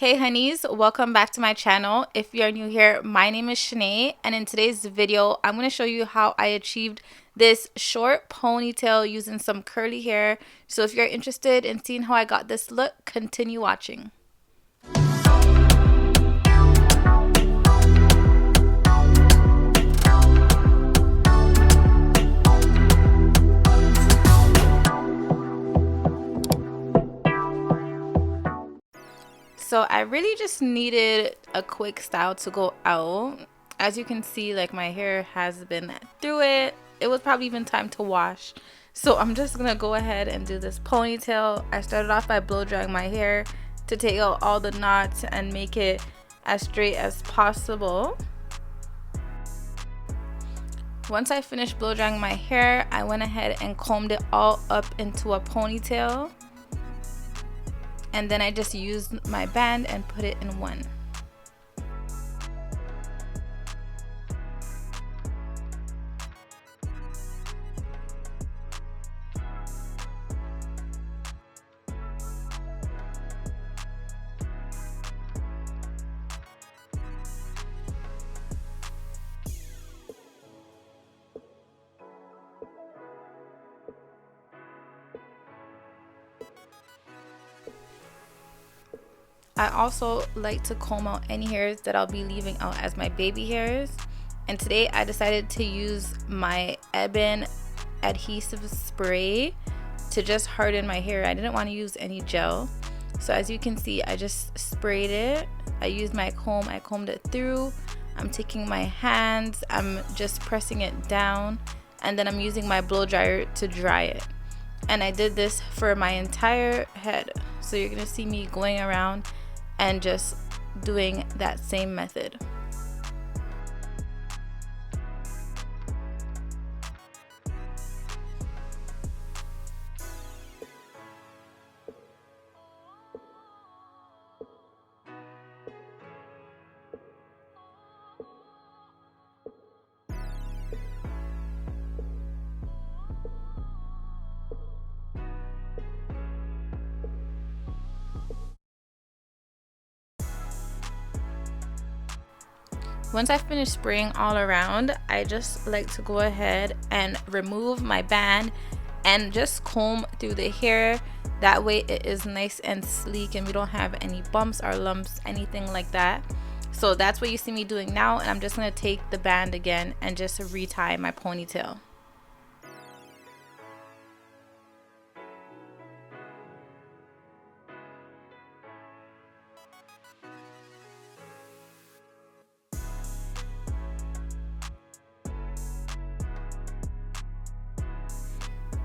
Hey honeys, welcome back to my channel. If you're new here, my name is Shanae, and in today's video, I'm going to show you how I achieved this short ponytail using some curly hair. So if you're interested in seeing how I got this look, continue watching. So I really just needed a quick style to go out. As you can see, like my hair has been through it. It was probably even time to wash. So I'm just gonna go ahead and do this ponytail. I started off by blow drying my hair to take out all the knots and make it as straight as possible. Once I finished blow drying my hair, I went ahead and combed it all up into a ponytail. And then I just used my band and put it in one. I also like to comb out any hairs that I'll be leaving out as my baby hairs. And today I decided to use my Ebin adhesive spray to just harden my hair. I didn't want to use any gel. So as you can see, I just sprayed it. I used my comb, I combed it through. I'm taking my hands, I'm just pressing it down, and then I'm using my blow dryer to dry it. And I did this for my entire head. So you're gonna see me going around and just doing that same method. Once I finish spraying all around, I just like to go ahead and remove my band and just comb through the hair. That way it is nice and sleek and we don't have any bumps or lumps, anything like that. So that's what you see me doing now, and I'm just going to take the band again and just retie my ponytail.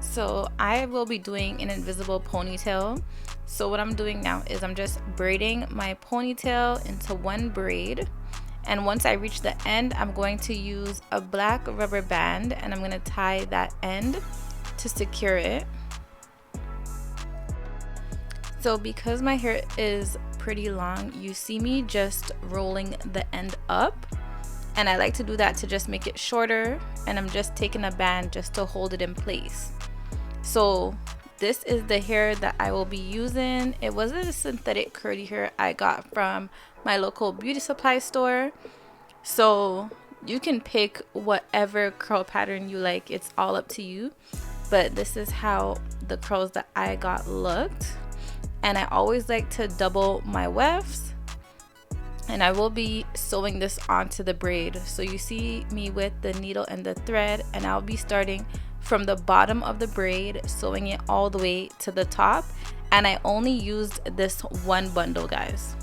So I will be doing an invisible ponytail. So what I'm doing now is I'm just braiding my ponytail into one braid, and once I reach the end, I'm going to use a black rubber band and I'm going to tie that end to secure it. So because my hair is pretty long, you see me just rolling the end up, and I like to do that to just make it shorter, and I'm just taking a band just to hold it in place. So this is the hair that I will be using. It was a synthetic curly hair I got from my local beauty supply store. So you can pick whatever curl pattern you like. It's all up to you. But this is how the curls that I got looked. And I always like to double my wefts. And I will be sewing this onto the braid. So you see me with the needle and the thread, and I'll be starting from the bottom of the braid, sewing it all the way to the top. And I only used this one bundle, guys.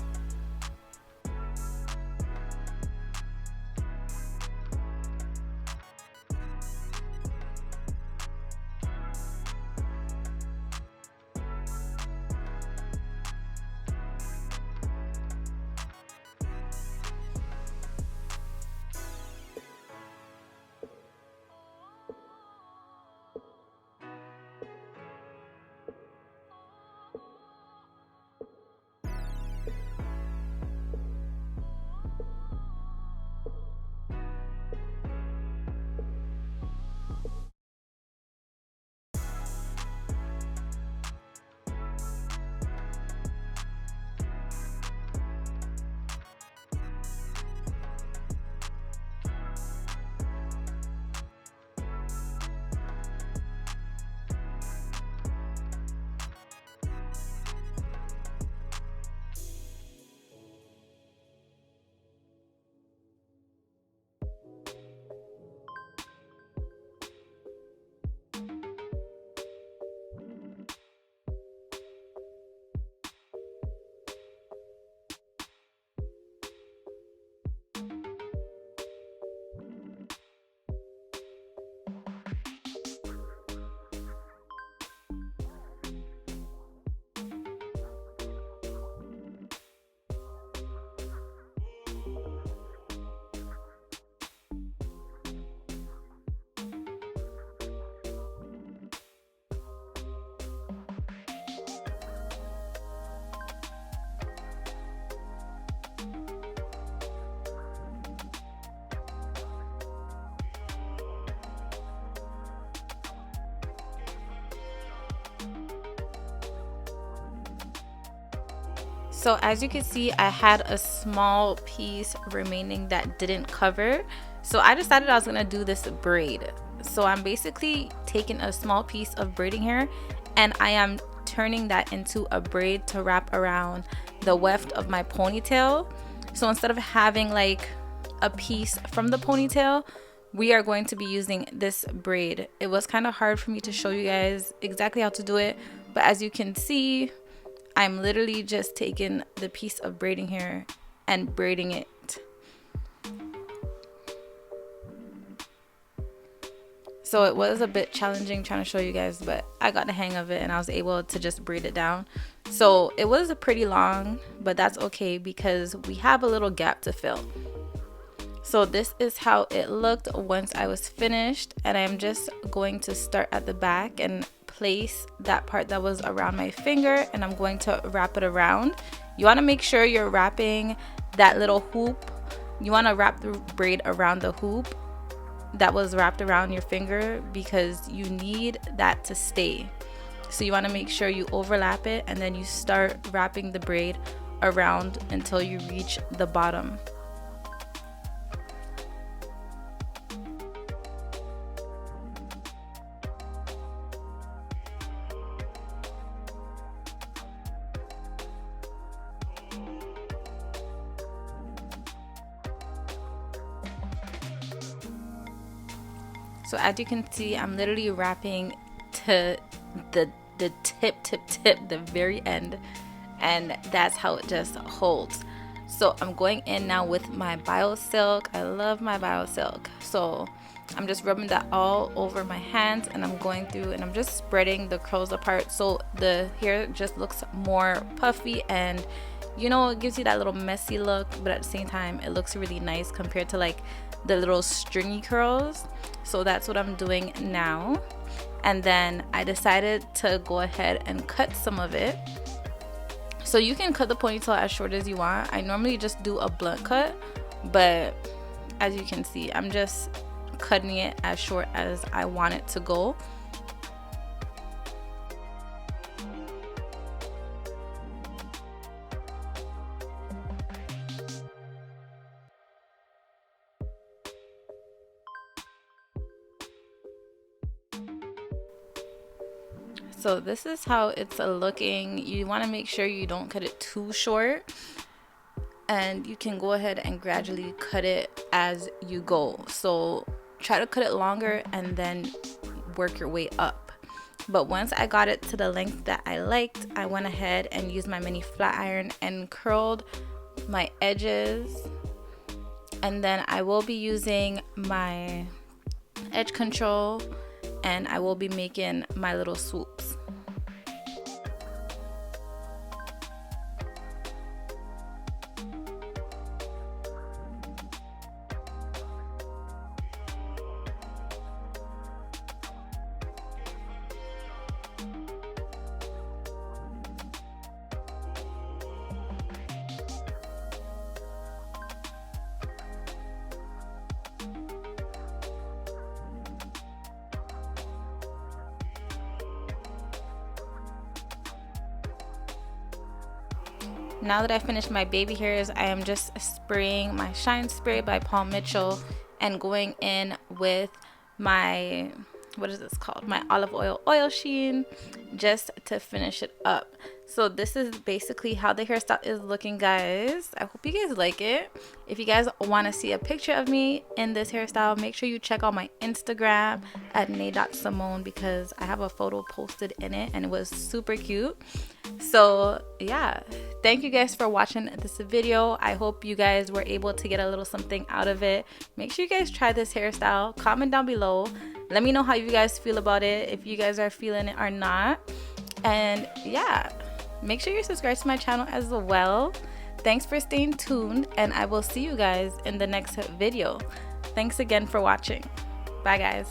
So as you can see, I had a small piece remaining that didn't cover. So I decided I was gonna do this braid. So I'm basically taking a small piece of braiding hair and I am turning that into a braid to wrap around the weft of my ponytail. So instead of having like a piece from the ponytail, we are going to be using this braid. It was kind of hard for me to show you guys exactly how to do it, but as you can see, I'm literally just taking the piece of braiding hair and braiding it. So it was a bit challenging trying to show you guys, but I got the hang of it and I was able to just braid it down. So it was pretty long, but that's okay because we have a little gap to fill. So this is how it looked once I was finished, and I'm just going to start at the back and place that part that was around my finger, and I'm going to wrap it around. You want to make sure you're wrapping that little hoop. You want to wrap the braid around the hoop that was wrapped around your finger because you need that to stay. So you want to make sure you overlap it and then you start wrapping the braid around until you reach the bottom. So as you can see, I'm literally wrapping to the tip, the very end, and that's how it just holds. So I'm going in now with my BioSilk. I love my BioSilk. So I'm just rubbing that all over my hands, and I'm going through and I'm just spreading the curls apart so the hair just looks more puffy, and you know, it gives you that little messy look, but at the same time it looks really nice compared to like the little stringy curls. So that's what I'm doing now. And then I decided to go ahead and cut some of it. So you can cut the ponytail as short as you want. I normally just do a blunt cut, but as you can see, I'm just cutting it as short as I want it to go. So this is how it's looking. You want to make sure you don't cut it too short, and you can go ahead and gradually cut it as you go. So try to cut it longer and then work your way up. But once I got it to the length that I liked, I went ahead and used my mini flat iron and curled my edges. And then I will be using my edge control and I will be making my little swoops. Now that I finished my baby hairs, I am just spraying my Shine Spray by Paul Mitchell and going in with my, what is this called? My olive oil sheen, just to finish it up. So this is basically how the hairstyle is looking, guys. I hope you guys like it. If you guys want to see a picture of me in this hairstyle, make sure you check out my Instagram at @nay.simone because I have a photo posted in it and it was super cute. So yeah, thank you guys for watching this video. I hope you guys were able to get a little something out of it. Make sure you guys try this hairstyle. Comment down below. Let me know how you guys feel about it, if you guys are feeling it or not. And yeah, make sure you subscribe to my channel as well. Thanks for staying tuned, and I will see you guys in the next video. Thanks again for watching. Bye guys.